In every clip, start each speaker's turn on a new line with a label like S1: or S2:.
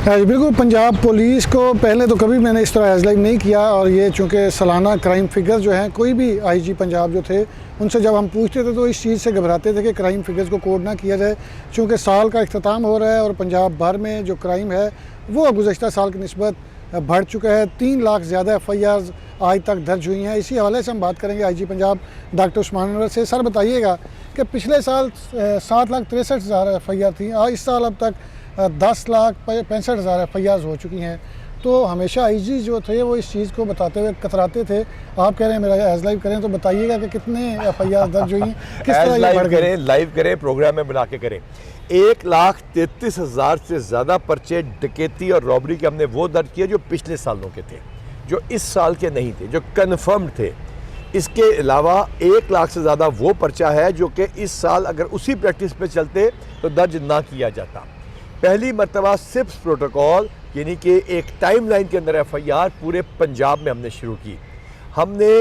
S1: बिल्कुल। पंजाब पुलिस को पहले तो कभी मैंने इस तरह एज नहीं किया, और ये चूँकि सालाना क्राइम फिगर जो हैं, कोई भी आईजी पंजाब जो थे उनसे जब हम पूछते थे तो इस चीज़ से घबराते थे कि क्राइम फिगर्स को कोड ना किया जाए, चूँकि साल का अख्ताम हो रहा है और पंजाब भर में जो क्राइम है वो गुज़श्ता साल की निस्बत बढ़ चुका है। 3 लाख ज़्यादा FIRs आज तक दर्ज हुई हैं। इसी हवाले से हम बात करेंगे आईजी पंजाब डॉक्टर उस्मान अनवर से। सर बताइएगा कि पिछले साल 7,63,000 FIR थी, इस साल अब तक 10,65,000 FIRs हो चुकी हैं। तो हमेशा आईजी जो थे वो इस चीज़ को बताते हुए कतराते थे। आप कह रहे हैं मेरा एज लाइव करें, तो बताइएगा कि कितने FIR दर्ज हुई हैं, किस तरह ये बढ़ गए?
S2: लाइव करें, प्रोग्राम में बना के करें। 1,33,000 से ज़्यादा पर्चे डकैती और रॉबरी के हमने वो दर्ज किए जो पिछले सालों के थे, जो इस साल के नहीं थे, जो कन्फर्म्ड थे। इसके अलावा 1 लाख से ज़्यादा वो पर्चा है जो कि इस साल अगर उसी प्रैक्टिस पे चलते तो दर्ज ना किया जाता। पहली मरतबा सिप्स प्रोटोकॉल यानी कि एक टाइमलाइन के अंदर FIR पूरे पंजाब में हमने शुरू की। हमने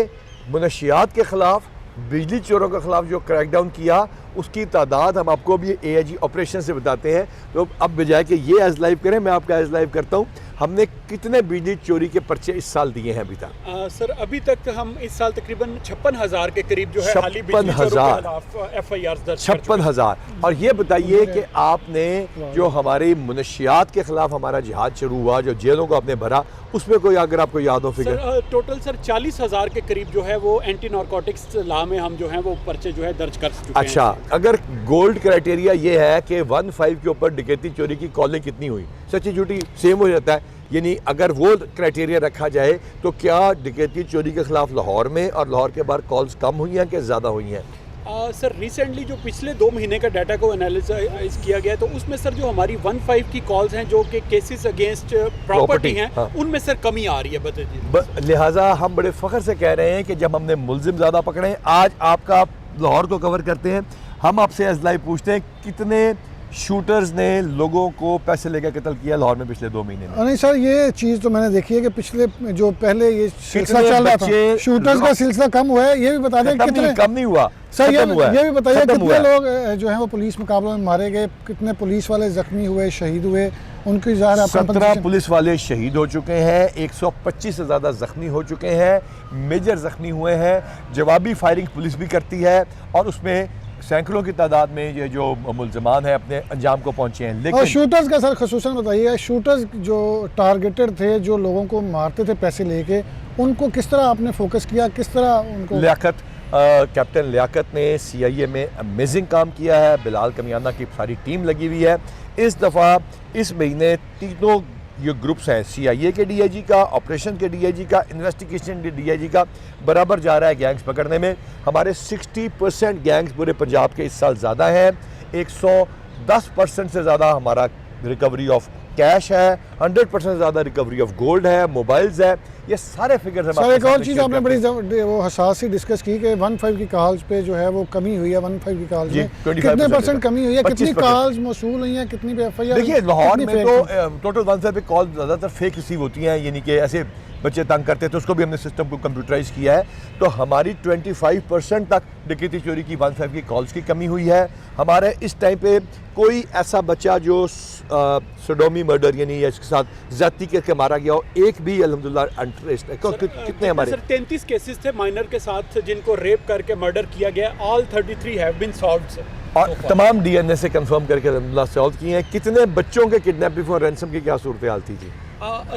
S2: मुनशियात के ख़िलाफ़, बिजली चोरों के ख़िलाफ़ जो क्रैकडाउन किया उसकी तादाद हम आपको भी AIG ऑपरेशन से बताते हैं। तो अब बजाय कि ये एज लाइव करें, मैं आपका एज लाइव करता हूँ। हमने कितने बिजली चोरी के पर्चे इस साल दिए हैं अभी तक?
S3: सर अभी तक हम इस साल तकरीबन 56,000 के करीब जो है
S2: 56,000
S3: FIRs दर्ज।
S2: 56,000। और ये बताइए कि आपने जो हमारी मुनशियात के खिलाफ हमारा जिहाद शुरू हुआ, जो जेलों को आपने भरा, उसमें कोई अगर आपको याद हो फिगर?
S3: टोटल सर 40,000 के करीब जो है वो एंटी नारकोटिक्स लॉ में हम जो है वो पर्चे जो है दर्ज कर चुके हैं।
S2: अच्छा, अगर गोल्ड क्राइटेरिया ये है कि 1.5 के ऊपर डकैती चोरी की कॉलिंग कितनी हुई, सच्ची झूठी सेम हो जाता है। यानी अगर वो क्राइटेरिया रखा जाए तो क्या डकैती चोरी के खिलाफ लाहौर में और लाहौर के बाहर कॉल्स कम हुई हैं कि ज़्यादा हुई हैं?
S3: सर रिसेंटली जो पिछले 2 महीने का डाटा को एनालिसिस किया गया है, तो उसमें सर जो हमारी 1.5 की कॉल्स हैं जो कि केसेस अगेंस्ट प्रॉपर्टी हैं,
S2: हाँ।
S3: उनमें सर कमी आ रही है। बताइए।
S2: लिहाजा हम बड़े फ़ख्र से कह रहे हैं कि जब हमने मुलजिम ज़्यादा पकड़े, आज आपका लाहौर को कवर करते हैं, हम आपसे एज लाइव पूछते हैं कितने शूटर्स ने लोगों को पैसे लेकर कत्ल किया लाहौर में पिछले 2 महीने में?
S1: नहीं सर, ये चीज़ तो मैंने देखी है कि पिछले जो पहले ये सिलसिला चल रहा था, शूटर्स का सिलसिला कम हुआ है। ये भी बता दें कितने
S2: कम नहीं हुआ
S1: सर, ये भी बताइए कितने लोग जो हैं वो पुलिस मुकाबले में मारे गए, कितने पुलिस वाले जख्मी हुए, शहीद हुए, उनकी ज़ाहिर
S2: 17 पुलिस वाले शहीद हो चुके हैं, 125 से ज़्यादा जख्मी हो चुके हैं, मेजर जख्मी हुए हैं। जवाबी फायरिंग पुलिस भी करती है और उसमें सैकड़ों की तादाद में ये जो मुल्ज़िमान हैं अपने अंजाम को पहुंचे हैं। लेकिन
S1: शूटर्स का सर ख़ुसूसन बताइए, शूटर्स जो टारगेटेड थे, जो लोगों को मारते थे पैसे लेके, उनको किस तरह आपने फोकस किया, किस तरह उनको?
S2: लियाकत, कैप्टन लियाकत ने CIA में अमेजिंग काम किया है। बिलाल कमियाना की सारी टीम लगी हुई है। इस दफ़ा इस महीने तीनों ये ग्रुप्स हैं, CIA के DIG का, ऑपरेशन के DIG का, इन्वेस्टिगेशन के DIG का, बराबर जा रहा है गैंग्स पकड़ने में। हमारे 60% गैंग्स पूरे पंजाब के इस साल ज़्यादा हैं। 110% से ज़्यादा हमारा रिकवरी ऑफ कैश है, 100% ज़्यादा रिकवरी ऑफ गोल्ड है, मोबाइल्स है। ये सारे फिगर्स
S1: सर एक और चीज़ आपने बड़ी वो हसास सी डिस्कस की कि 1.5 की कॉल्स पे जो है वो कमी हुई है। 1.5 की कॉल्स में कितने % कमी हुई है, कितनी कॉल्स मौसूल हुई हैं, कितनी पे FIR?
S2: देखिए लाहौर में तो टोटल 1.5 पे कॉल ज़्यादातर फेक रिसीव होती हैं, यानी कि ऐसे बच्चे तंग करते हैं, तो उसको भी हमने सिस्टम को कंप्यूटराइज किया है। तो हमारी 25% तक डकैती चोरी की 1.5 की कॉल्स की कमी हुई है। हमारे इस टाइम पे कोई ऐसा बच्चा जो सोडोमी मर्डर यानी इसके साथ ज़्यादती करके मारा गया हो, एक भी अल्हम्दुलिल्लाह अनट्रेस्ड है। कितने हमारे?
S3: सर 33 केसेस थे माइनर के साथ जिनको रेप करके मर्डर किया गया। All 33 have been solved sir,
S2: और तमाम DNA से कंफर्म करके अल्हम्दुलिल्लाह सॉल्व किए हैं। कितने बच्चों के किडनैपिंग और रैंसम की क्या सूरत हाल थी जी?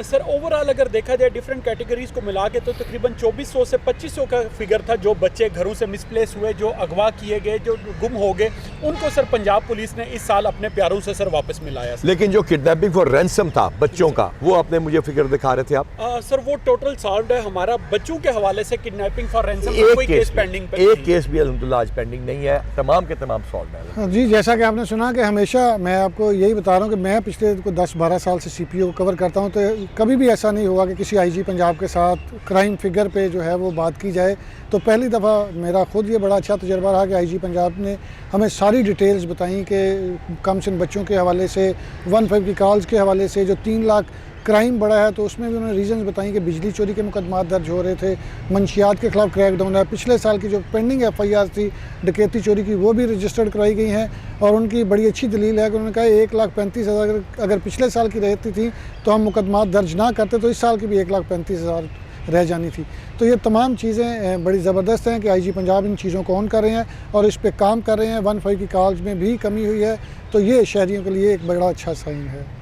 S3: सर ओवरऑल अगर देखा जाए डिफरेंट कैटेगरीज को मिला के तो तकरीबन 2400 से 2500 का फिगर था जो बच्चे घरों से मिसप्लेस हुए, जो अगवा किए गए, जो गुम हो गए, उनको सर पंजाब पुलिस ने इस साल अपने प्यारों से सर वापस मिलाया।
S2: लेकिन जो किडनैपिंग फॉर रैंसम था बच्चों का, वो आपने मुझे फिगर दिखा रहे थे आप?
S3: सर वो टोटल सॉल्व्ड है हमारा। बच्चों के हवाले से किडनैपिंग फॉर रैंसम कोई केस पेंडिंग पे, एक
S2: केस भी अल्हम्दुलिल्लाह आज पेंडिंग नहीं है, तमाम के तमाम सॉल्व है।
S1: जी, जैसा कि आपने सुना कि हमेशा मैं आपको यही बता रहा हूँ कि मैं पिछले 10-12 साल से CPO को कवर करता हूँ, तो कभी भी ऐसा नहीं हुआ कि किसी IG पंजाब के साथ क्राइम फिगर पे जो है वो बात की जाए। तो पहली दफ़ा मेरा ख़ुद ये बड़ा अच्छा तजर्बा रहा कि IG पंजाब ने हमें सारी डिटेल्स बताई कि कम सिन बच्चों के हवाले से, 1.5 की कॉल्स के हवाले से, जो 3 लाख क्राइम बढ़ा है, तो उसमें भी उन्होंने रीजंस बताई कि बिजली चोरी के मुकदमात दर्ज हो रहे थे, मंशियात के खिलाफ क्रैकडाउन है, पिछले साल की जो पेंडिंग FIR थी डकैती चोरी की वो भी रजिस्टर्ड करवाई गई हैं। और उनकी बड़ी अच्छी दलील है कि उन्होंने कहा 1,35,000 अगर पिछले साल की रहती थी तो हम मुकदमात दर्ज ना करते तो इस साल की भी 1,35,000 रह जानी थी। तो ये तमाम चीज़ें बड़ी ज़बरदस्त हैं कि IG पंजाब इन चीज़ों को ऑन कर रहे हैं और इस पे काम कर रहे हैं। 15 की कॉल्स में भी कमी हुई है, तो ये शहरियों के लिए एक बड़ा अच्छा साइन है।